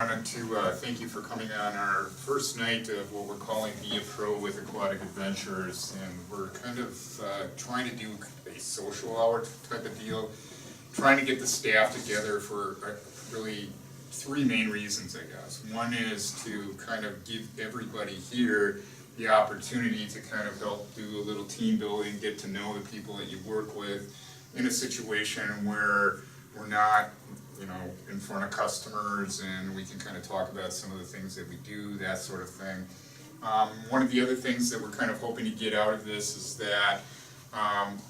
wanted to thank you for coming on our first night of what we're calling Be a Pro with Aquatic Adventures, and we're kind of trying to do a social hour type of deal, trying to get the staff together for really three main reasons, I guess. One is to kind of give everybody here the opportunity to kind of help do a little team building, get to know the people that you work with in a situation where we're not, in front of customers, and we can kind of talk about some of the things that we do, that sort of thing. One of the other things that we're kind of hoping to get out of this is that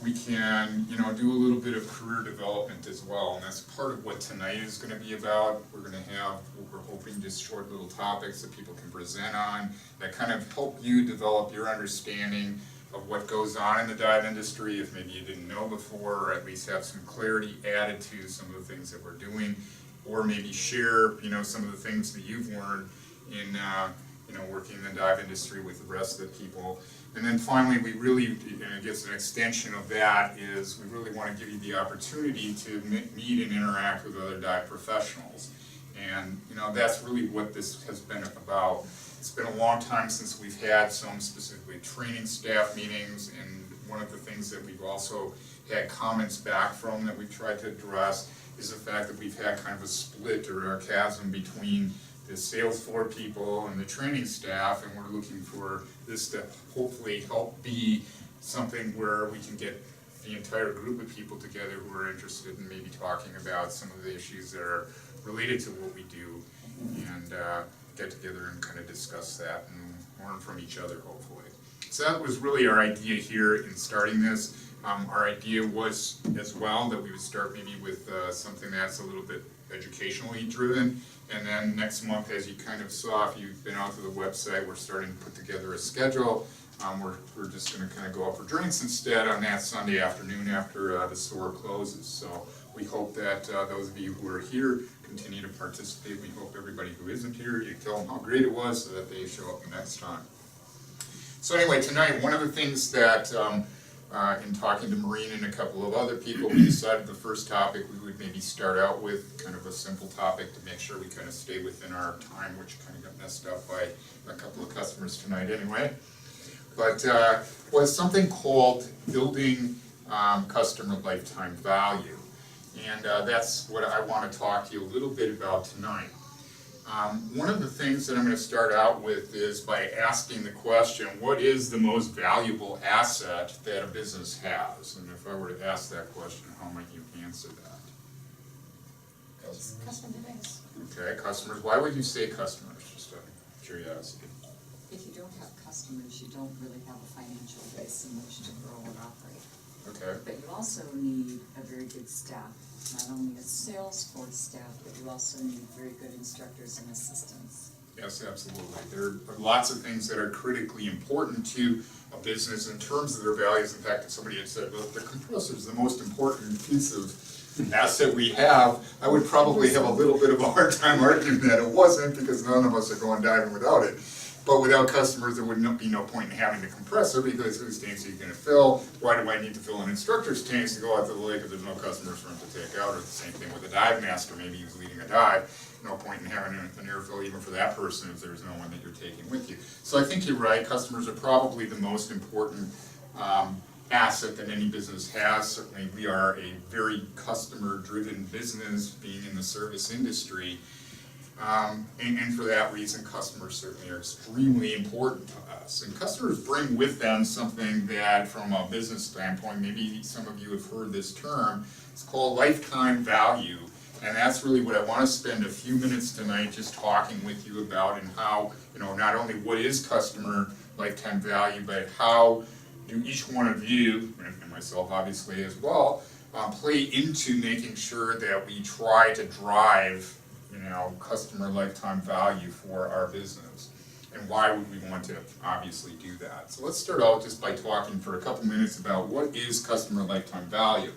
we can, do a little bit of career development as well, and that's part of what tonight is going to be about. We're going to have, we're hoping, just short little topics that people can present on that kind of help you develop your understanding of what goes on in the dive industry, if maybe you didn't know before, or at least have some clarity added to some of the things that we're doing, or maybe share, some of the things that you've learned in, working in the dive industry with the rest of the people. And then finally, we really, and I guess an extension of that is, we really want to give you the opportunity to meet and interact with other dive professionals. And, that's really what this has been about. It's been a long time since we've had some specifically training staff meetings, and one of the things that we've also had comments back from that we've tried to address is the fact that we've had kind of a split or a chasm between the sales floor people and the training staff, and we're looking for this to hopefully help be something where we can get the entire group of people together who are interested in maybe talking about some of the issues that are related to what we do, and get together and kind of discuss that and learn from each other, hopefully. So that was really our idea here in starting this. Our idea was as well that we would start maybe with something that's a little bit educationally driven, and then next month, as you kind of saw, if you've been out to the website, we're starting to put together a schedule. We're just going to kind of go out for drinks instead on that Sunday afternoon after the store closes. So we hope that those of you who are here continue to participate. We hope everybody who isn't here, you tell them how great it was so that they show up next time. So anyway, tonight, one of the things that in talking to Maureen and a couple of other people, we decided the first topic we would maybe start out with kind of a simple topic to make sure we kind of stay within our time, which kind of got messed up by a couple of customers tonight anyway. But was something called building customer lifetime value. And that's what I want to talk to you a little bit about tonight. One of the things that I'm going to start out with is by asking the question, what is the most valuable asset that a business has? And if I were to ask that question, how might you answer that? Customer base. Okay, customers. Why would you say customers? Just out of curiosity. If you don't have customers, you don't really have a financial base in which to grow and operate. Okay. But you also need a very good staff. Not only a sales force staff, but you also need very good instructors and assistants. Yes, absolutely. There are lots of things that are critically important to a business in terms of their values. In fact, if somebody had said, well, the compressor is the most important piece of asset we have, I would probably have a little bit of a hard time arguing that it wasn't, because none of us are going diving without it. But without customers, there would be no point in having the compressor, because whose tanks are you going to fill? Why do I need to fill an instructor's tanks to go out to the lake if there's no customers for him to take out? Or the same thing with a dive master, maybe he's leading a dive. No point in having an air fill even for that person if there's no one that you're taking with you. So I think you're right, customers are probably the most important asset that any business has. Certainly we are a very customer-driven business, being in the service industry. And for that reason, customers certainly are extremely important to us. And customers bring with them something that, from a business standpoint, maybe some of you have heard this term, it's called lifetime value. And that's really what I want to spend a few minutes tonight just talking with you about, and how, not only what is customer lifetime value, but how do each one of you, and myself obviously as well, play into making sure that we try to drive customer lifetime value for our business. And why would we want to obviously do that? So let's start out just by talking for a couple minutes about what is customer lifetime value.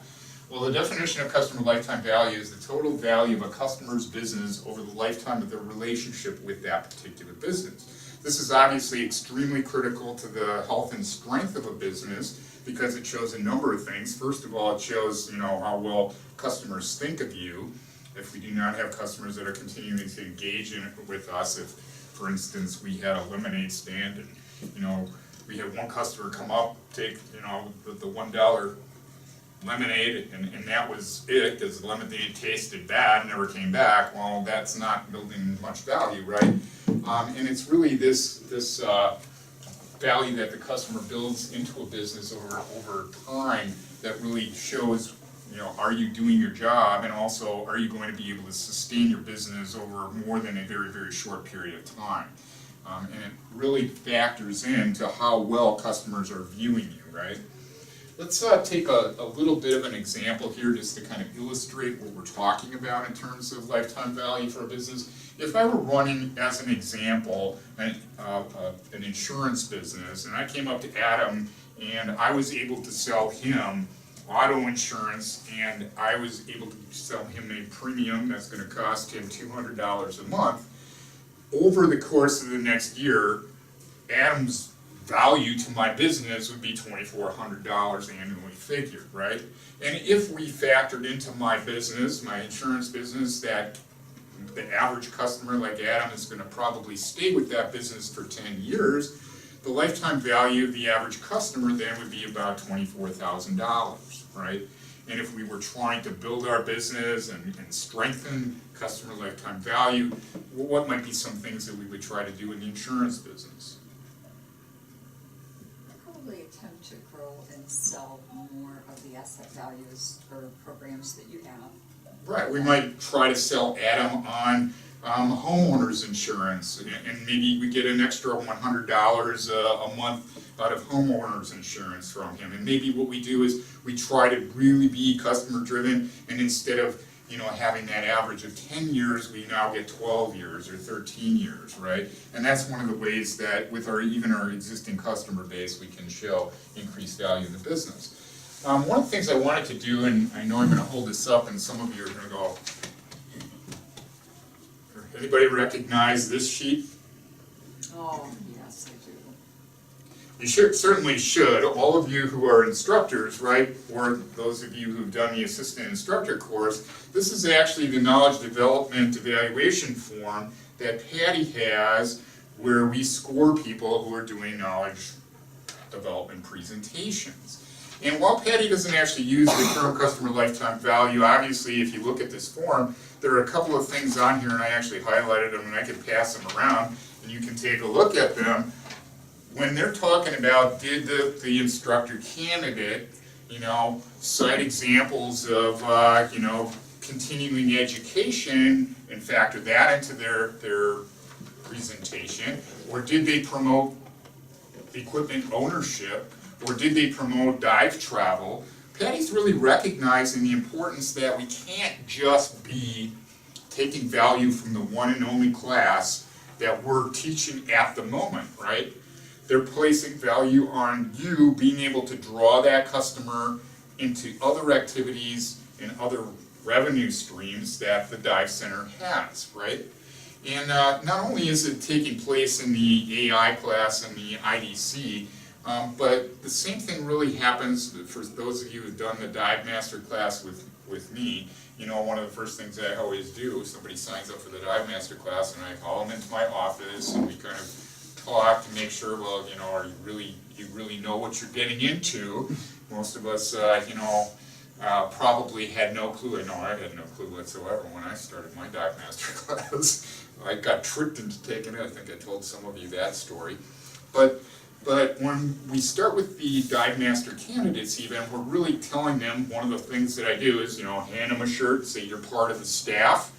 Well, the definition of customer lifetime value is the total value of a customer's business over the lifetime of their relationship with that particular business. This is obviously extremely critical to the health and strength of a business, because it shows a number of things. First of all, it shows how well customers think of you. if we do not have customers that are continuing to engage with us, if, for instance, we had a lemonade stand and, you know, we had one customer come up, take, you know, the $1 lemonade, and that was it, because the lemonade tasted bad and never came back, well, that's not building much value, right? And it's really this value that the customer builds into a business over time that really shows, you know, are you doing your job, and also are you going to be able to sustain your business over more than a very, very short period of time. And it really factors into how well customers are viewing you, right? Let's take a little bit of an example here just to kind of illustrate what we're talking about in terms of lifetime value for a business. If I were running, as an example, an insurance business, and I came up to Adam and I was able to sell him auto insurance, and I was able to sell him a premium that's going to cost him $200 a month, over the course of the next year, Adam's value to my business would be $2,400 annually figured, right? And if we factored into my business, my insurance business, that the average customer like Adam is going to probably stay with that business for 10 years, the lifetime value of the average customer then would be about $24,000, right? And if we were trying to build our business and strengthen customer lifetime value, what might be some things that we would try to do in the insurance business? Probably attempt to grow and sell more of the asset values or programs that you have. Right, we might try to sell Adam on homeowners insurance, and maybe we get an extra $100 a month out of homeowners insurance from him. And maybe what we do is we try to really be customer driven, and instead of, you know, having that average of 10 years, we now get 12 years or 13 years, right? And that's one of the ways that with even our existing customer base, we can show increased value in the business. One of the things I wanted to do, and I know I'm going to hold this up and some of you are going to go, anybody recognize this sheet? Oh, yes, I do. You certainly should. All of you who are instructors, right, or those of you who've done the assistant instructor course, this is actually the knowledge development evaluation form that Patty has where we score people who are doing knowledge development presentations. And while Patty doesn't actually use the term customer lifetime value, obviously if you look at this form, there are a couple of things on here, and I actually highlighted them and I can pass them around and you can take a look at them. When they're talking about did the instructor candidate, you know, cite examples of, you know, continuing education and factor that into their presentation, or did they promote equipment ownership, or did they promote dive travel? Patty's really recognizing the importance that we can't just be taking value from the one and only class that we're teaching at the moment, right? They're placing value on you being able to draw that customer into other activities and other revenue streams that the dive center has, right? And not only is it taking place in the AI class and the IDC, but the same thing really happens for those of you who've done the Dive Master class with me. You know, one of the first things I always do, somebody signs up for the Dive Master class and I call them into my office and we kind of talk to make sure, well, you know, you really know what you're getting into. Most of us, you know, probably had no clue. I know I had no clue whatsoever when I started my Dive Master class. I got tricked into taking it. I think I told some of you that story. But when we start with the Dive Master candidates even, we're really telling them, one of the things that I do is, you know, hand them a shirt, say you're part of the staff,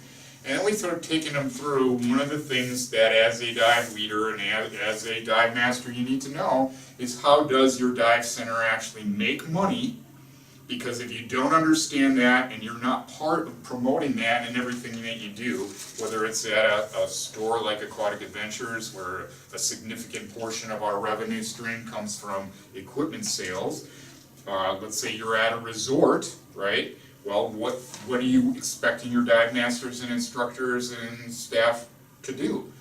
and then we start taking them through one of the things that as a dive leader and as a Dive Master you need to know is how does your dive center actually make money? Because if you don't understand that and you're not part of promoting that in everything that you do, whether it's at a store like Aquatic Adventures where a significant portion of our revenue stream comes from equipment sales, let's say you're at a resort, right? Well, what are you expecting your dive masters and instructors and staff to do?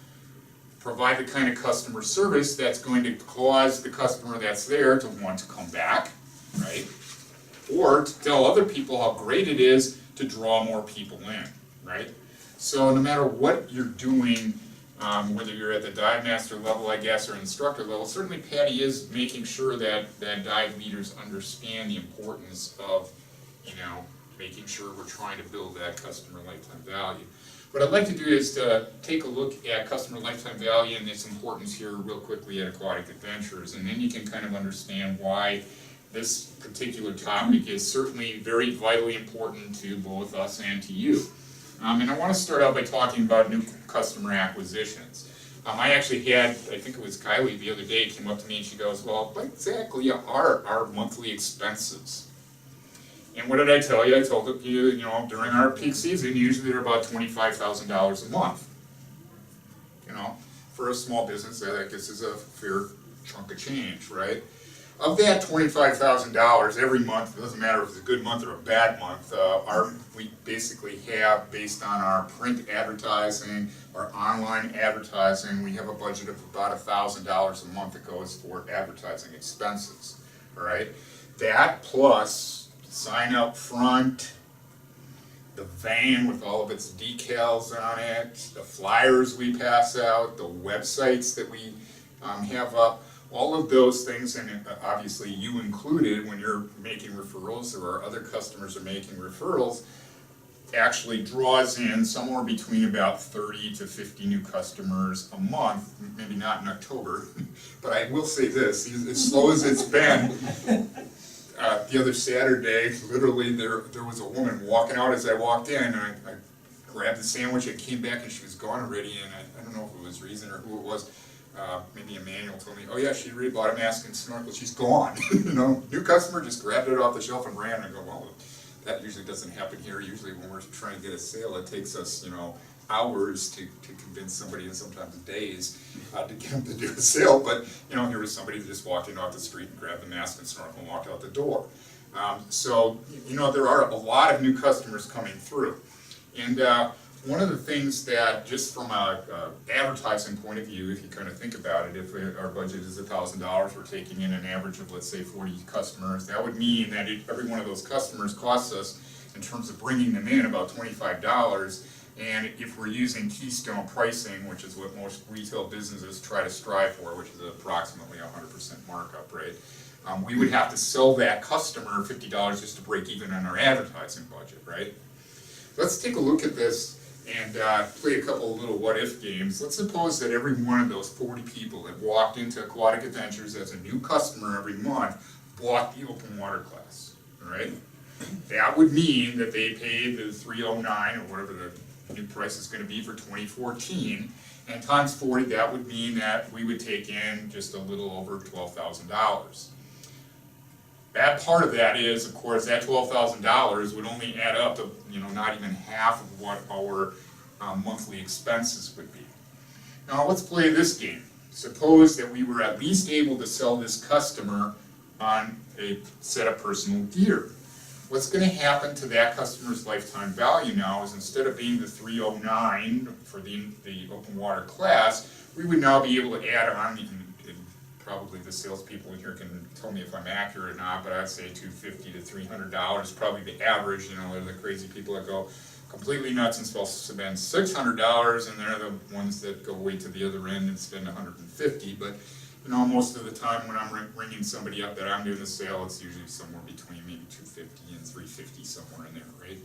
Provide the kind of customer service that's going to cause the customer that's there to want to come back, right? Or to tell other people how great it is to draw more people in, right? So no matter what you're doing, whether you're at the dive master level, I guess, or instructor level, certainly Patty is making sure that dive leaders understand the importance of, making sure we're trying to build that customer lifetime value. What I'd like to do is to take a look at customer lifetime value and its importance here real quickly at Aquatic Adventures, and then you can kind of understand why this particular topic is certainly very vitally important to both us and to you. And I want to start out by talking about new customer acquisitions. I actually had, I think it was Kylie the other day, came up to me and she goes, well, what exactly are our monthly expenses? And what did I tell you? I told you, during our peak season, usually they're about $25,000 a month. For a small business, that I guess is a fair chunk of change, right? Of that $25,000 every month, it doesn't matter if it's a good month or a bad month, we basically have, based on our print advertising, our online advertising, we have a budget of about $1,000 a month that goes for advertising expenses, all right? That plus sign up front, the van with all of its decals on it, the flyers we pass out, the websites that we have up, all of those things, and obviously you included when you're making referrals or our other customers are making referrals, actually draws in somewhere between about 30 to 50 new customers a month, maybe not in October, but I will say this, as slow as it's been, the other Saturday, literally there was a woman walking out as I walked in, and I grabbed the sandwich, I came back and she was gone already, and I don't know if it was Reason or who it was, maybe Emmanuel told me, oh yeah, she already bought a mask and snorkel, she's gone. New customer just grabbed it off the shelf and ran. I go, well, that usually doesn't happen here. Usually when we're trying to get a sale, it takes us, hours to convince somebody, and sometimes days, to get them to do a sale. But, here was somebody that just walked in off the street and grabbed the mask and snorkel and walked out the door. So, there are a lot of new customers coming through. And one of the things that, just from a advertising point of view, if you kind of think about it, if our budget is $1,000, we're taking in an average of, let's say, 40 customers, that would mean that every one of those customers costs us, in terms of bringing them in, about $25. And if we're using keystone pricing, which is what most retail businesses try to strive for, which is approximately 100% markup rate, we would have to sell that customer $50 just to break even on our advertising budget, right? Let's take a look at this and play a couple of little what-if games. Let's suppose that every one of those 40 people that walked into Aquatic Adventures as a new customer every month bought the open water class, all right? That would mean that they paid the $309 or whatever the new price is going to be for 2014, and times 40, that would mean that we would take in just a little over $12,000. Bad part of that is, of course, that $12,000 would only add up to, not even half of what our monthly expenses would be. Now let's play this game. Suppose that we were at least able to sell this customer on a set of personal gear. What's going to happen to that customer's lifetime value now is, instead of being the $309 for the open water class, we would now be able to add on, and probably the salespeople in here can tell me if I'm accurate or not, but I'd say $250 to $300, probably the average. They're the crazy people that go completely nuts and spend $600, and they're the ones that go way to the other end and spend $150. But most of the time when I'm ringing somebody up that I'm doing the sale, it's usually somewhere between maybe $250 and $350, somewhere in there, right?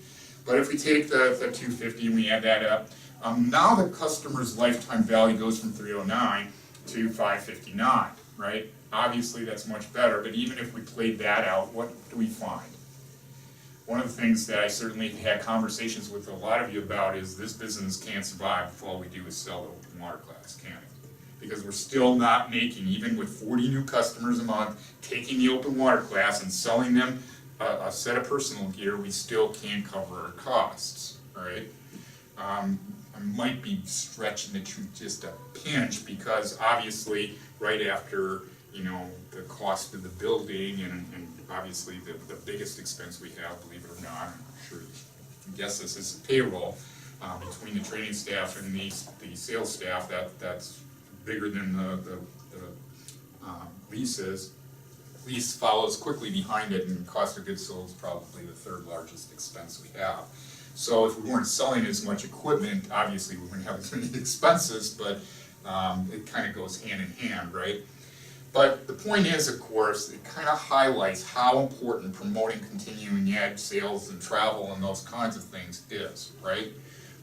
But if we take the $250 and we add that up, now the customer's lifetime value goes from $309 to $559, right? Obviously that's much better, but even if we played that out, what do we find? One of the things that I certainly had conversations with a lot of you about is, this business can't survive if all we do is sell the open water class, can it? Because we're still not making, even with 40 new customers a month, taking the open water class and selling them a set of personal gear, we still can't cover our costs, right? I might be stretching the truth just a pinch, because obviously right after, the cost of the building and obviously the biggest expense we have, believe it or not, I'm sure you can guess this, is payroll. Between the training staff and the sales staff, that's bigger than the lease is. Lease follows quickly behind it, and cost of goods sold is probably the third largest expense we have. So if we weren't selling as much equipment, obviously we wouldn't have as many expenses, but it kind of goes hand in hand, right? But the point is, of course, it kind of highlights how important promoting continuing ed sales and travel and those kinds of things is, right?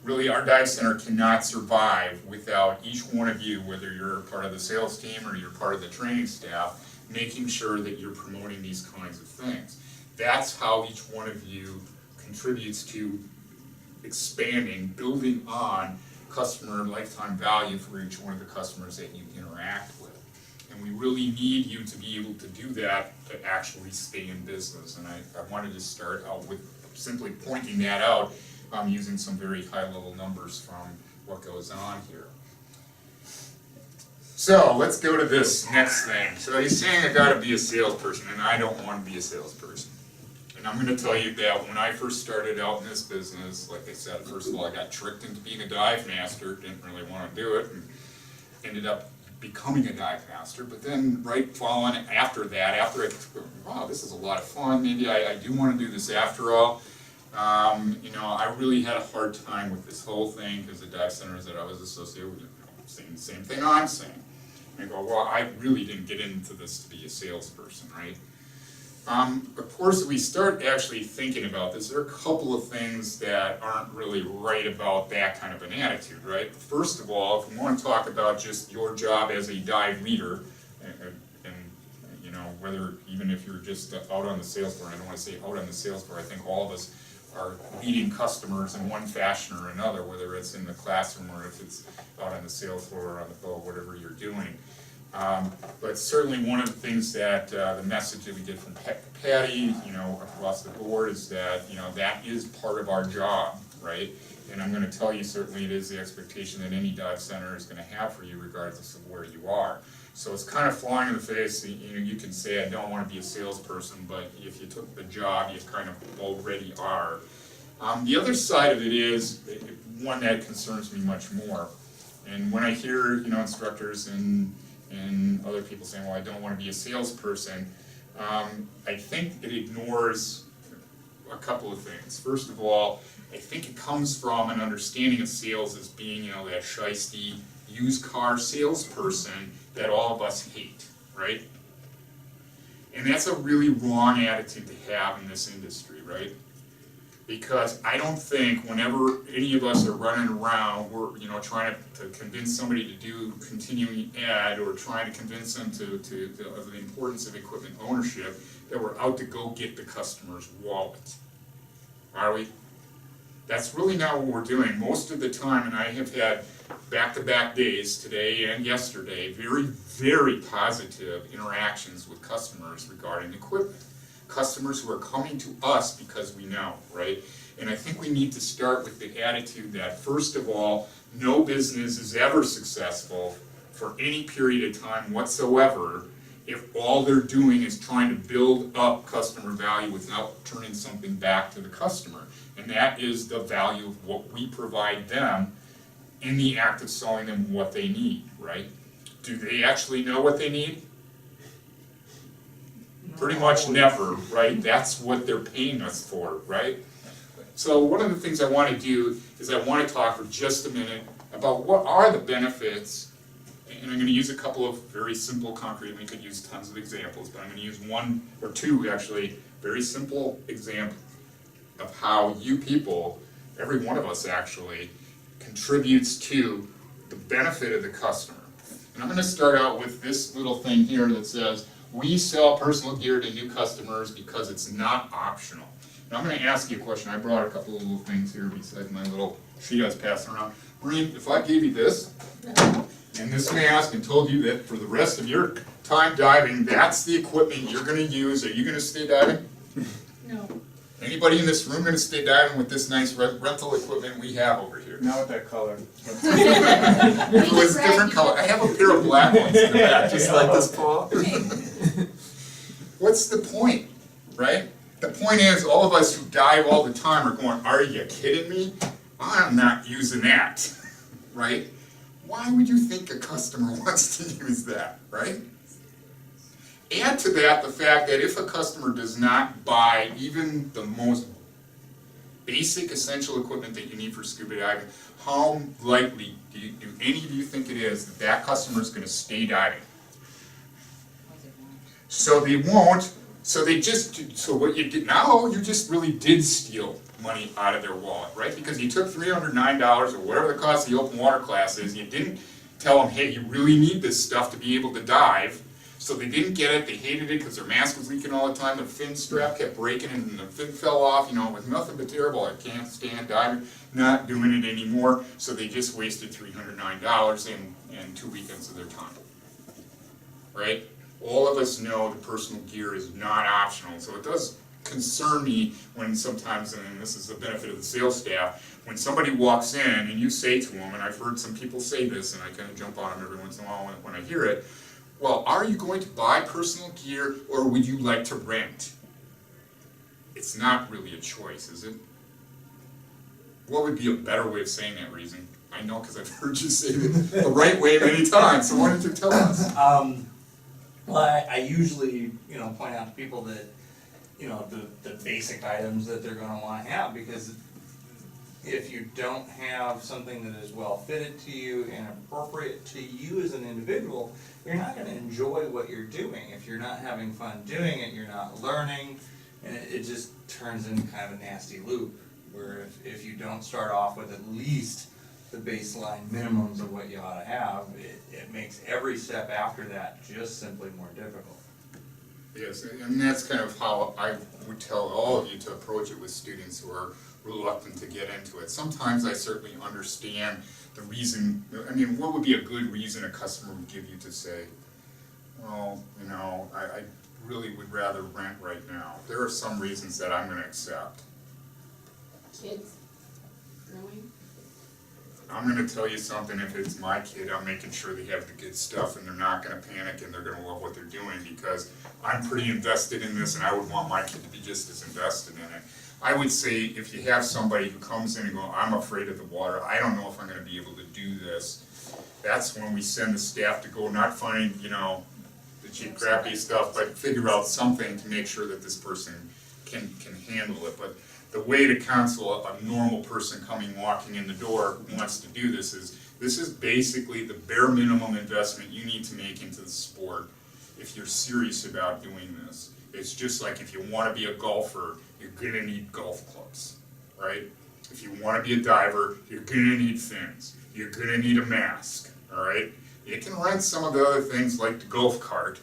Really, our dive center cannot survive without each one of you, whether you're part of the sales team or you're part of the training staff, making sure that you're promoting these kinds of things. That's how each one of you contributes to expanding, building on customer lifetime value for each one of the customers that you interact with. And we really need you to be able to do that to actually stay in business. And I wanted to start out with simply pointing that out, using some very high-level numbers from what goes on here. So let's go to this next thing. So he's saying I gotta be a salesperson, and I don't want to be a salesperson. And I'm going to tell you that when I first started out in this business, like I said, first of all, I got tricked into being a dive master, didn't really want to do it, and ended up becoming a dive master. But then right following after that, after I, wow, this is a lot of fun, maybe I do want to do this after all. You know, I really had a hard time with this whole thing because the dive centers that I was associated with, saying the same thing I'm saying. And I go, well, I really didn't get into this to be a salesperson, right? Of course, we start actually thinking about this. There are a couple of things that aren't really right about that kind of an attitude, right? First of all, if we want to talk about just your job as a dive leader, and you know, whether even if you're just out on the sales floor, I don't want to say out on the sales floor, I think all of us are leading customers in one fashion or another, whether it's in the classroom or if it's out on the sales floor or on the boat, whatever you're doing. But certainly one of the things that the message that we get from Patty, you know, across the board is that, you know, that is part of our job, right? And I'm going to tell you, certainly it is the expectation that any dive center is going to have for you regardless of where you are. So it's kind of flying in the face. You know, you can say I don't want to be a salesperson, but if you took the job, you kind of already are. The other side of it is one that concerns me much more. And when I hear, you know, instructors and other people saying, well, I don't want to be a salesperson, I think it ignores a couple of things. First of all, I think it comes from an understanding of sales as being, you know, that shisty used car salesperson that all of us hate, right? And that's a really wrong attitude to have in this industry, right? Because I don't think whenever any of us are running around, we're, you know, trying to convince somebody to do continuing ed or trying to convince them of the importance of equipment ownership, that we're out to go get the customer's wallet. Are we? That's really not what we're doing. Most of the time, and I have had back-to-back days, today and yesterday, very, very positive interactions with customers regarding equipment. Customers who are coming to us because we know, right? And I think we need to start with the attitude that, first of all, no business is ever successful for any period of time whatsoever if all they're doing is trying to build up customer value without turning something back to the customer. And that is the value of what we provide them in the act of selling them what they need, right? Do they actually know what they need? Pretty much never, right? That's what they're paying us for, right? So one of the things I want to do is I want to talk for just a minute about what are the benefits, and I'm going to use a couple of very simple, concrete, we could use tons of examples, but I'm going to use one or two actually very simple examples of how you people, every one of us actually, contributes to the benefit of the customer. And I'm going to start out with this little thing here that says, we sell personal gear to new customers because it's not optional. Now I'm going to ask you a question. I brought a couple of little things here beside my little sheet I was passing around. Maureen, if I gave you this, and this mask, and told you that for the rest of your time diving, that's the equipment you're going to use, are you going to stay diving? No. Anybody in this room going to stay diving with this nice rental equipment we have over here? Not with that color. If it was a different color, I have a pair of black ones in the back, just like this, Paul. What's the point, right? The point is, all of us who dive all the time are going, are you kidding me? I'm not using that, right? Why would you think a customer wants to use that, right? Add to that the fact that if a customer does not buy even the most basic essential equipment that you need for scuba diving, how likely do any of you think it is that that customer is going to stay diving? So they won't. So they just, so what you did now, you just really did steal money out of their wallet, right? Because you took $309 or whatever the cost of the open water class is, you didn't tell them, hey, you really need this stuff to be able to dive. So they didn't get it, they hated it because their mask was leaking all the time, the fin strap kept breaking and the fin fell off, you know, it was nothing but terrible. I can't stand diving, not doing it anymore. So they just wasted $309 and 2 weekends of their time, right? All of us know the personal gear is not optional, so it does concern me when sometimes, and this is the benefit of the sales staff, when somebody walks in and you say to them, and I've heard some people say this, and I kind of jump on them every once in a while when I hear it, well, are you going to buy personal gear or would you like to rent? It's not really a choice, is it? What would be a better way of saying that, reason? I know because I've heard you say the right way many times, so why don't you tell us? Well, I usually, point out to people that, the basic items that they're gonna wanna have, because if you don't have something that is well fitted to you and appropriate to you as an individual, you're not gonna enjoy what you're doing. If you're not having fun doing it, you're not learning, and it just turns into kind of a nasty loop, where if you don't start off with at least the baseline minimums of what you ought to have, it makes every step after that just simply more difficult. Yes, and that's kind of how I would tell all of you to approach it with students who are reluctant to get into it. Sometimes I certainly understand the reason, I mean, what would be a good reason a customer would give you to say, well, I really would rather rent right now. There are some reasons that I'm going to accept. Kids growing. I'm going to tell you something, if it's my kid, I'm making sure they have the good stuff and they're not going to panic and they're going to love what they're doing, because I'm pretty invested in this and I would want my kid to be just as invested in it. I would say if you have somebody who comes in and goes, I'm afraid of the water, I don't know if I'm going to be able to do this, that's when we send the staff to go not find, the cheap crappy stuff, but figure out something to make sure that this person can handle it. But the way to counsel a normal person walking in the door who wants to do this is basically the bare minimum investment you need to make into the sport if you're serious about doing this. It's just like if you want to be a golfer, you're going to need golf clubs, right? If you want to be a diver, you're going to need fins. You're going to need a mask, all right? You can rent some of the other things like the golf cart,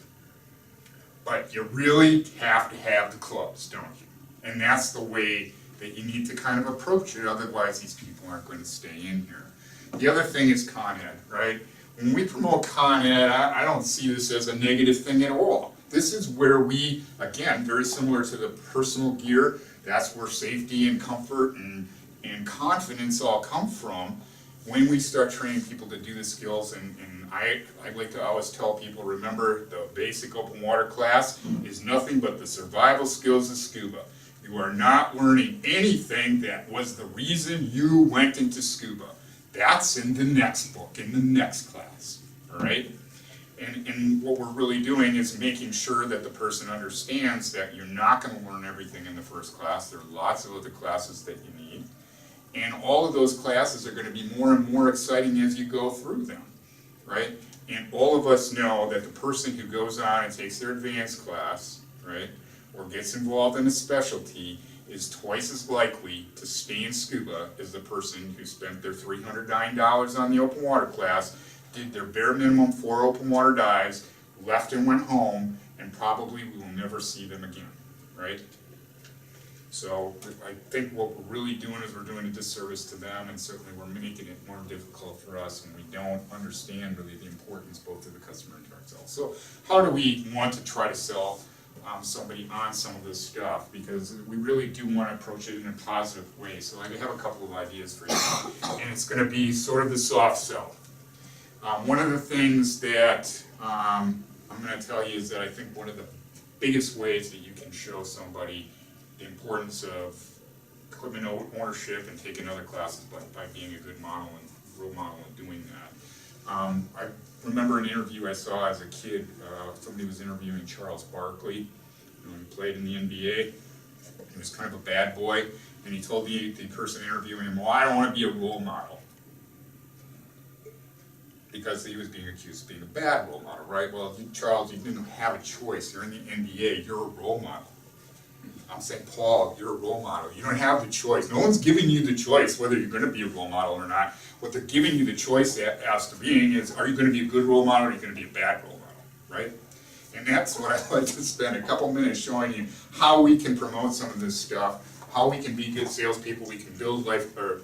but you really have to have the clubs, don't you? And that's the way that you need to kind of approach it, otherwise these people aren't going to stay in here. The other thing is Con Ed, right? When we promote Con Ed, I don't see this as a negative thing at all. This is where we, again, very similar to the personal gear, that's where safety and comfort and confidence all come from when we start training people to do the skills. And I like to always tell people, remember, the basic open water class is nothing but the survival skills of scuba. You are not learning anything that was the reason you went into scuba. That's in the next book, in the next class, all right? And what we're really doing is making sure that the person understands that you're not going to learn everything in the first class. There are lots of other classes that you need. And all of those classes are going to be more and more exciting as you go through them, right? And all of us know that the person who goes on and takes their advanced class, right, or gets involved in a specialty is twice as likely to stay in scuba as the person who spent their $309 on the open water class, did their bare minimum 4 open water dives, left and went home, and probably we will never see them again, right? So I think what we're really doing is we're doing a disservice to them, and certainly we're making it more difficult for us when we don't understand really the importance both to the customer and to ourselves. So how do we want to try to sell somebody on some of this stuff? Because we really do want to approach it in a positive way. So I have a couple of ideas for you, and it's going to be sort of the soft sell. One of the things that I'm going to tell you is that I think one of the biggest ways that you can show somebody the importance of equipment ownership and taking other classes by being a good model and role model and doing that. I remember an interview I saw as a kid. Somebody was interviewing Charles Barkley, who played in the NBA, He was kind of a bad boy, and he told the person interviewing him, well, I don't want to be a role model. Because he was being accused of being a bad role model, right? Well, Charles, you didn't have a choice. You're in the NBA, you're a role model. I'm saying, Paul, you're a role model. You don't have the choice. No one's giving you the choice whether you're going to be a role model or not. What they're giving you the choice as to being is, are you going to be a good role model or are you going to be a bad role model, right? And that's what I'd like to spend a couple minutes showing you how we can promote some of this stuff, how we can be good salespeople, we can build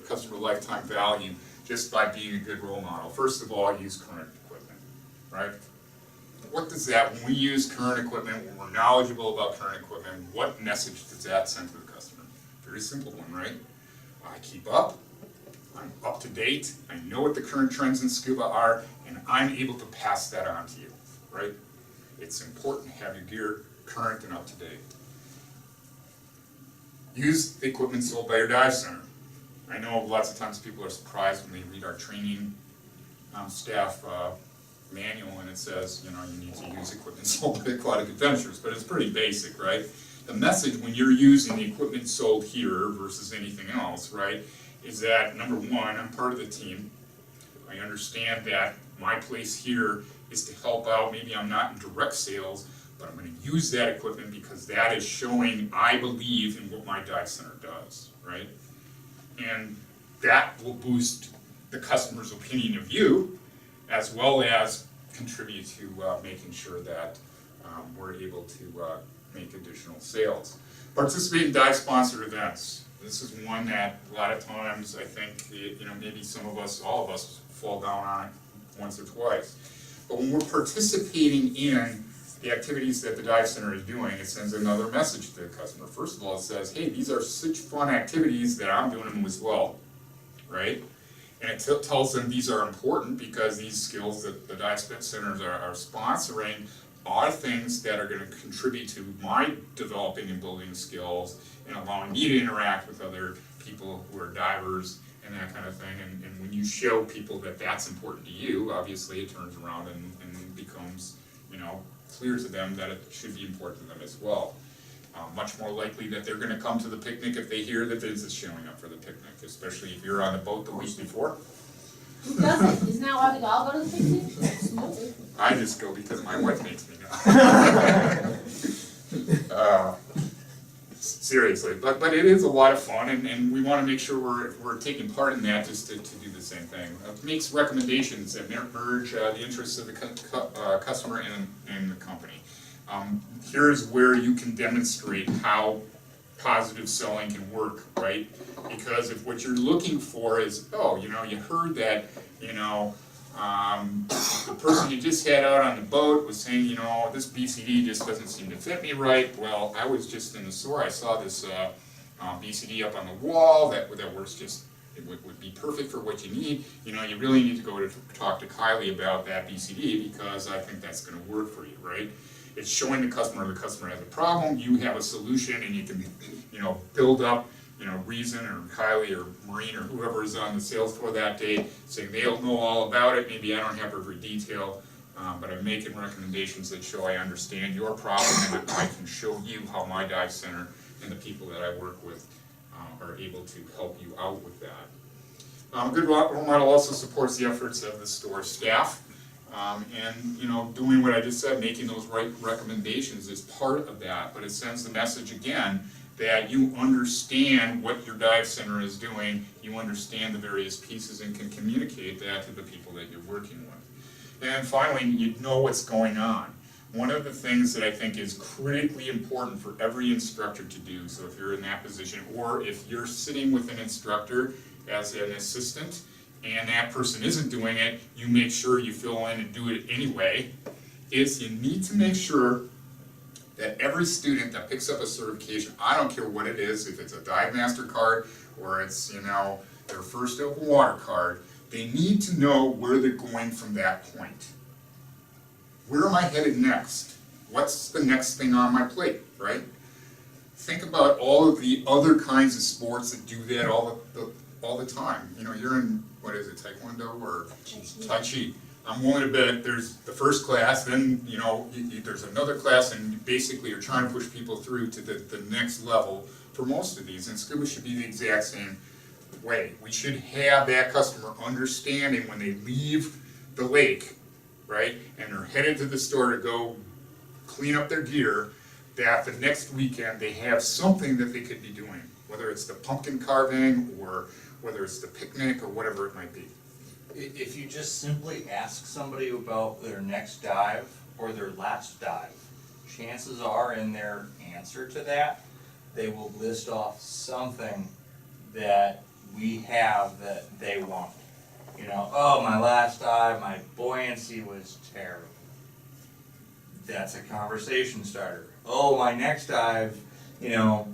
customer lifetime value just by being a good role model. First of all, use current equipment, right? What does that, when we use current equipment, when we're knowledgeable about current equipment, what message does that send to the customer? Very simple one, right? I keep up, I'm up to date, I know what the current trends in scuba are, and I'm able to pass that on to you, right? It's important to have your gear current and up to date. Use the equipment sold by your dive center. I know lots of times people are surprised when they read our training staff manual and it says, you know, you need to use equipment sold by Aquatic Adventures, but it's pretty basic, right? The message when you're using the equipment sold here versus anything else, right, is that number one, I'm part of the team. I understand that my place here is to help out. Maybe I'm not in direct sales, but I'm going to use that equipment because that is showing I believe in what my dive center does, right? And that will boost the customer's opinion of you, as well as contribute to making sure that we're able to make additional sales. Participate in dive sponsored events. This is one that a lot of times I think, you know, maybe some of us, all of us, fall down on it once or twice. But when we're participating in the activities that the dive center is doing, it sends another message to the customer. First of all, it says, hey, these are such fun activities that I'm doing them as well, right? And it tells them these are important because these skills that the dive centers are sponsoring are things that are going to contribute to my developing and building skills and allowing me to interact with other people who are divers and that kind of thing. And when you show people that that's important to you, obviously it turns around and becomes, you know, clear to them that it should be important to them as well. Much more likely that they're going to come to the picnic if they hear that there's a showing up for the picnic, especially if you're on the boat the week before. Who doesn't? Isn't that why we all go to the picnic? I just go because my wife makes me go. Seriously, but it is a lot of fun, and we want to make sure we're taking part in that just to do the same thing. Makes recommendations that merge the interests of the customer and the company. Here's where you can demonstrate how positive selling can work, right? Because if what you're looking for is, oh, you know, you heard that, you know, the person you just had out on the boat was saying, you know, this BCD just doesn't seem to fit me right. Well, I was just in the store, I saw this BCD up on the wall that works just, it would be perfect for what you need. You know, you really need to go to talk to Kylie about that BCD because I think that's going to work for you, right? It's showing the customer has a problem, you have a solution, and you can, you know, build up, you know, Reason or Kylie or Maureen or whoever is on the sales floor that day, saying they'll know all about it. Maybe I don't have every detail, but I'm making recommendations that show I understand your problem and I can show you how my dive center and the people that I work with are able to help you out with that. Good role model also supports the efforts of the store staff. And, you know, doing what I just said, making those right recommendations is part of that, but it sends the message again that you understand what your dive center is doing, you understand the various pieces and can communicate that to the people that you're working with. And finally, you know what's going on. One of the things that I think is critically important for every instructor to do, so if you're in that position, or if you're sitting with an instructor as an assistant, and that person isn't doing it, you make sure you fill in and do it anyway, is you need to make sure that every student that picks up a certification, I don't care what it is, if it's a Dive Master card, or it's, you know, their first open water card, they need to know where they're going from that point. Where am I headed next? What's the next thing on my plate, right? Think about all of the other kinds of sports that do that all the time. You know, you're in, what is it, Taekwondo or Tai Chi? I'm willing to bet there's the first class, then, you know, there's another class, and basically you're trying to push people through to the next level for most of these, and scuba should be the exact same way. We should have that customer understanding when they leave the lake, right, and they're headed to the store to go clean up their gear, that the next weekend they have something that they could be doing, whether it's the pumpkin carving, or whether it's the picnic, or whatever it might be. If you just simply ask somebody about their next dive or their last dive, chances are in their answer to that, they will list off something that we have that they want. You know, oh, my last dive, my buoyancy was terrible. That's a conversation starter. Oh, my next dive, you know,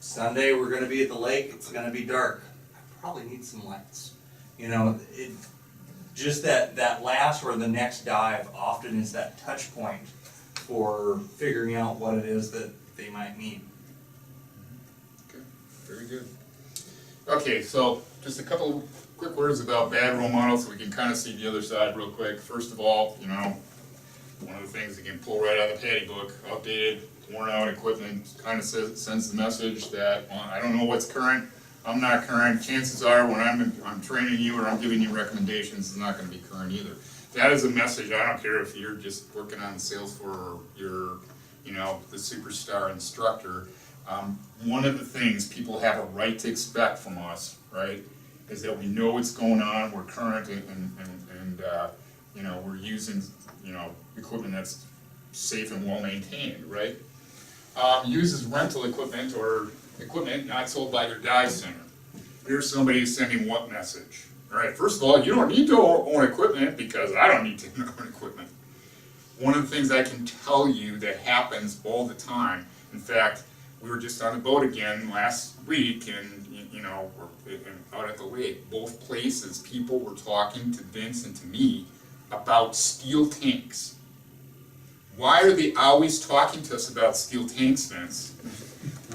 Sunday we're gonna be at the lake, it's gonna be dark. I probably need some lights. You know, just that last or the next dive often is that touch point for figuring out what it is that they might need. Okay, very good. Okay, so just a couple quick words about bad role models so we can kind of see the other side real quick. First of all, you know, one of the things you can pull right out of the paddy book, outdated, worn out equipment kind of sends the message that, well, I don't know what's current, I'm not current. Chances are when I'm training you or I'm giving you recommendations, it's not going to be current either. That is a message. I don't care if you're just working on the sales floor or you're, you know, the superstar instructor. One of the things people have a right to expect from us, right, is that we know what's going on, we're current, and you know, we're using, you know, equipment that's safe and well maintained, right? Uses rental equipment or equipment not sold by their dive center. Here's somebody sending what message? All right, first of all, you don't need to own equipment because I don't need to own equipment. One of the things I can tell you that happens all the time, in fact, we were just on the boat again last week, and you know, we're out at the lake. Both places, people were talking to Vince and to me about steel tanks. Why are they always talking to us about steel tanks, Vince?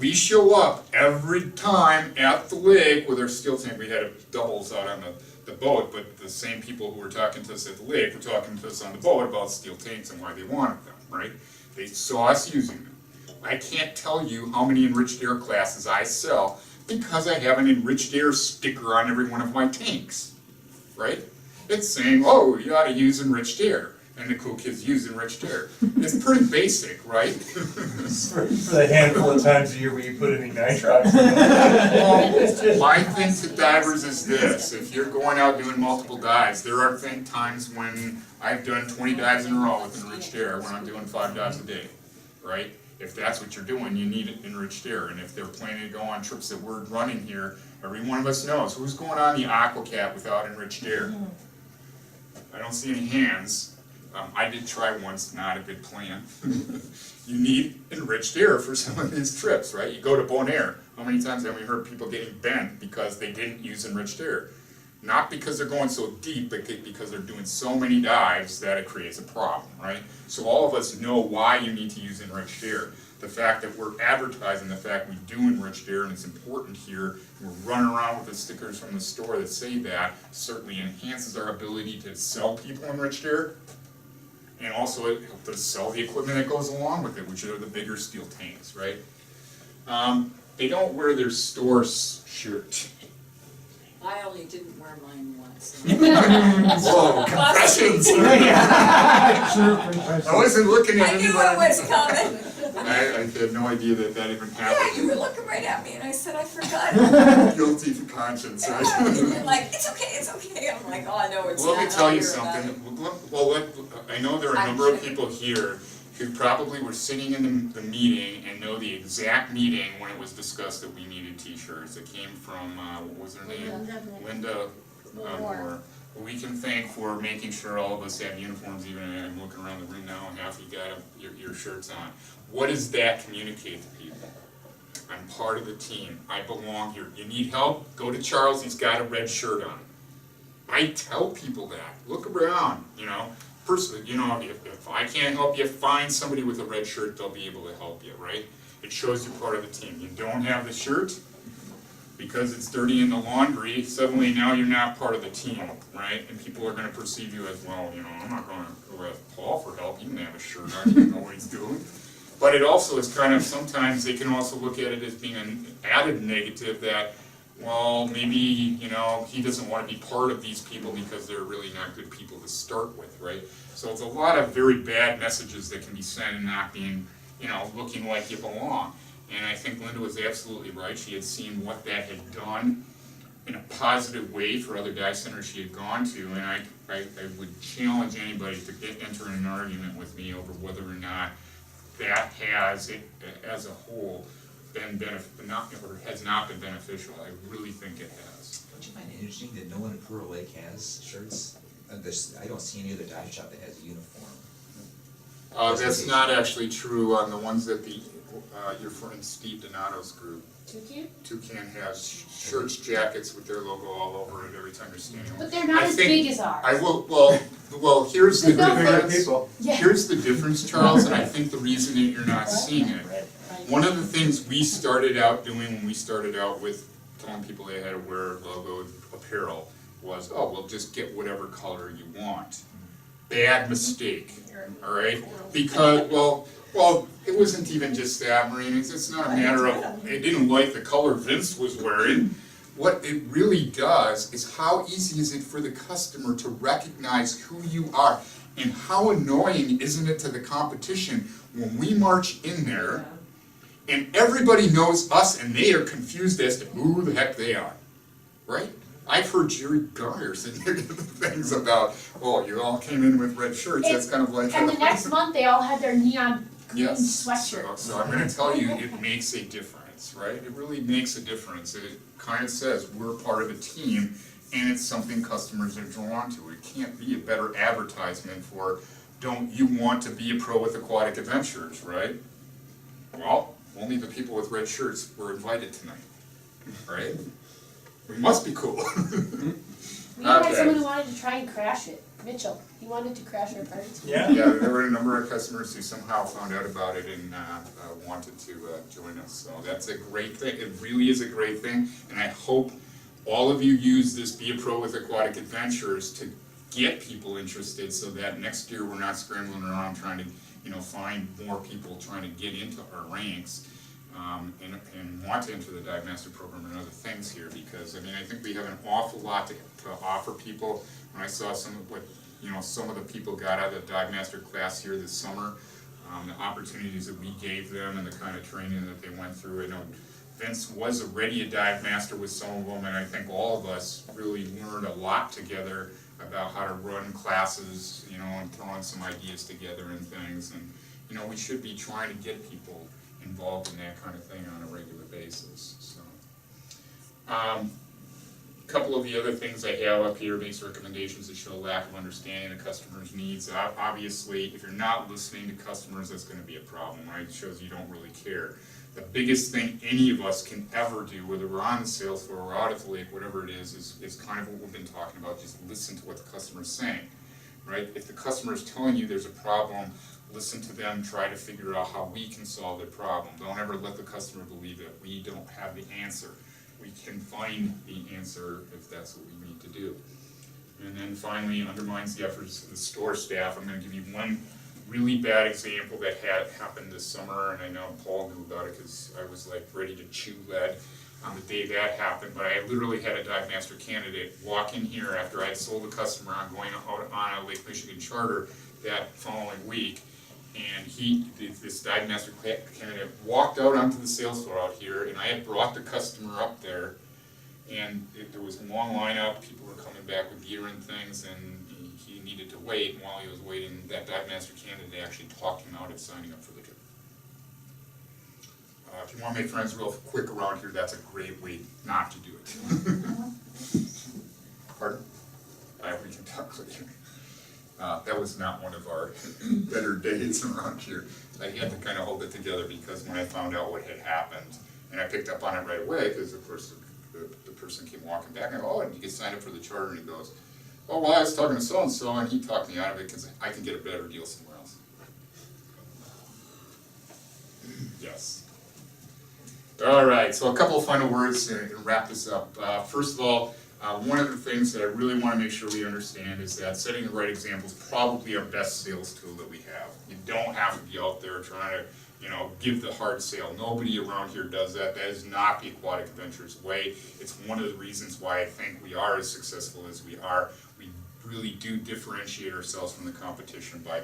We show up every time at the lake with our steel tank. We had doubles out on the boat, but the same people who were talking to us at the lake were talking to us on the boat about steel tanks and why they wanted them, right? They saw us using them. I can't tell you how many enriched air classes I sell because I have an enriched air sticker on every one of my tanks, right? It's saying, oh, you ought to use enriched air. And the cool kids use enriched air. It's pretty basic, right? For the handful of times a year where you put any nitrox. Well, my thing to divers is this: if you're going out doing multiple dives, there are times when I've done 20 dives in a row with enriched air when I'm doing 5 dives a day, right? If that's what you're doing, you need enriched air. And if they're planning to go on trips that we're running here, every one of us knows who's going on the Aquacat without enriched air. I don't see any hands. I did try once, not a good plan. You need enriched air for some of these trips, right? You go to Bonaire. How many times have we heard people getting bent because they didn't use enriched air? Not because they're going so deep, but because they're doing so many dives that it creates a problem, right? So all of us know why you need to use enriched air. The fact that we're advertising the fact we do enriched air and it's important here, we're running around with the stickers from the store that say that, certainly enhances our ability to sell people enriched air. And also it helps us sell the equipment that goes along with it, which are the bigger steel tanks, right? They don't wear their store shirt. I only didn't wear mine once. Whoa, confessions! I wasn't looking at I knew anybody. it was coming. I had no idea that that even Yeah, happened. you were looking right at me and I said, I forgot. Guilty for conscience, right? And you're like, it's okay. I'm like, oh, no, it's not. Let me tell I'll you hear about it. something. Well, I know there are a number of people here who probably were sitting in the meeting and know the exact meeting when it was discussed that we needed t-shirts. It came from, what was her name? Linda Moore. We can thank for making sure all of us have uniforms, even I'm looking around the room now and half you got your shirts on. What does that communicate to people? I'm part of the team. I belong here. You need help? Go to Charles. He's got a red shirt on. I tell people that. Look around, you know. Personally, you know, if I can't help you find somebody with a red shirt, they'll be able to help you, right? It shows you're part of the team. You don't have the shirt, because it's dirty in the laundry, suddenly now you're not part of the team, right? And people are gonna perceive you as, well, you know, I'm not gonna go ask Paul for help, he doesn't have a shirt on, he doesn't know what he's doing. But it also is kind of, sometimes they can also look at it as being an added negative that, well, maybe, you know, he doesn't want to be part of these people because they're really not good people to start with, right? So it's a lot of very bad messages that can be sent and not being, you know, looking like you belong. And I think Linda was absolutely right. She had seen what that had done in a positive way for other dive centers she had gone to, and I would challenge anybody to enter in an argument with me over whether or not that has, as a whole, been has not been beneficial. I really think it has. Don't you find it interesting that no one in Pearl Lake has shirts? I don't see any other dive shop that has a uniform. That's not actually true on the ones that your friend Steve Donato's group. Toucan has shirts, jackets with their logo all over it every time you're standing. But they're not as big as ours. I will, well, here's the difference. Yeah. Here's the difference, Charles, and I think the reason that you're not seeing it. One of the things we started out doing when we started out with telling people they had to wear logoed apparel was, oh, well, just get whatever color you want. Bad mistake, all right? Because, well, it wasn't even just that, Maureen. It's not a matter of, they didn't like the color Vince was wearing. What it really does is how easy is it for the customer to recognize who you are? And how annoying isn't it to the competition when we march in there and everybody knows us and they are confused as to who the heck they are, right? I've heard Jerry Garner say things about, oh, you all came in with red shirts, that's kind of like... And the next month, they all had their neon green sweatshirts. So I'm gonna tell you, it makes a difference, right? It really makes a difference. It kind of says we're part of a team, and it's something customers are drawn to. It can't be a better advertisement for, don't you want to be a pro with Aquatic Adventures, right? Well, only the people with red shirts were invited tonight, right? We must be cool. We had someone who wanted to try and crash it. Mitchell, he wanted to crash our party. Yeah, there were a number of customers who somehow found out about it and wanted to join us. So that's a great thing. It really is a great thing, and I hope all of you use this Be a Pro with Aquatic Adventures to get people interested, so that next year we're not scrambling around trying to, you know, find more people trying to get into our ranks. And want to enter the Dive Master program and other things here, because I mean I think we have an awful lot to offer people. When I saw some of what, you know, some of the people got out of the Dive Master class here this summer, the opportunities that we gave them and the kind of training that they went through. I know Vince was already a Dive Master with some of them, and I think all of us really learned a lot together about how to run classes, you know, and throwing some ideas together and things. And you know, we should be trying to get people involved in that kind of thing on a regular basis. So, a couple of the other things I have up here makes recommendations that show lack of understanding of customers' needs. Obviously, if you're not listening to customers, that's going to be a problem, right? It shows you don't really care. The biggest thing any of us can ever do, whether we're on the sales floor or out at the lake, whatever it is kind of what we've been talking about. Just listen to what the customer's saying, right? If the customer's telling you there's a problem, listen to them, try to figure out how we can solve their problem. Don't ever let the customer believe that we don't have the answer. We can find the answer if that's what we need to do. And then finally, it undermines the efforts of the store staff. I'm going to give you one really bad example that had happened this summer, and I know Paul knew about it because I was like ready to chew lead on the day that happened, but I literally had a Dive Master candidate walk in here after I had sold a customer on going out on a Lake Michigan charter that following week. And this Dive Master candidate walked out onto the sales floor out here, and I had brought the customer up there, and there was a long lineup, people were coming back with gear and things, and he needed to wait, and while he was waiting, that Dive Master candidate actually talked him out of signing up for the trip. If you want to make friends real quick around here, that's a great way not to do it. Pardon? We can talk later. That was not one of our better days around here. I had to kind of hold it together because when I found out what had happened, and I picked up on it right away because of course the person came walking back and I go, oh, and you get signed up for the charter, and he goes, oh, well, I was talking to so-and-so and he talked me out of it because I can get a better deal somewhere else. Yes. All right, so a couple of final words and wrap this up. First of all, one of the things that I really want to make sure we understand is that setting the right example is probably our best sales tool that we have. You don't have to be out there trying to, give the hard sale. Nobody around here does that. That is not the Aquatic Adventures way. It's one of the reasons why I think we are as successful as we are. We really do differentiate ourselves from the competition by,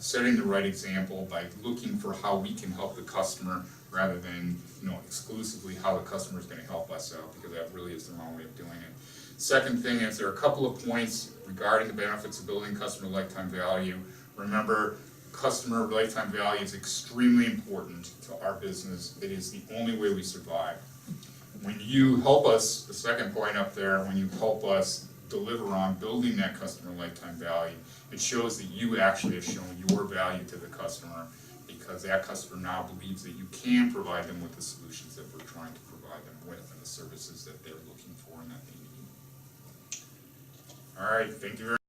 setting the right example, by looking for how we can help the customer rather than, exclusively how the customer is going to help us out, because that really is the wrong way of doing it. Second thing is there are a couple of points regarding the benefits of building customer lifetime value. Remember, customer lifetime value is extremely important to our business. It is the only way we survive. When you help us, the second point up there, when you help us deliver on building that customer lifetime value, it shows that you actually have shown your value to the customer, because that customer now believes that you can provide them with the solutions that we're trying to provide them with and the services that they're looking for and that they need. All right, thank you very much.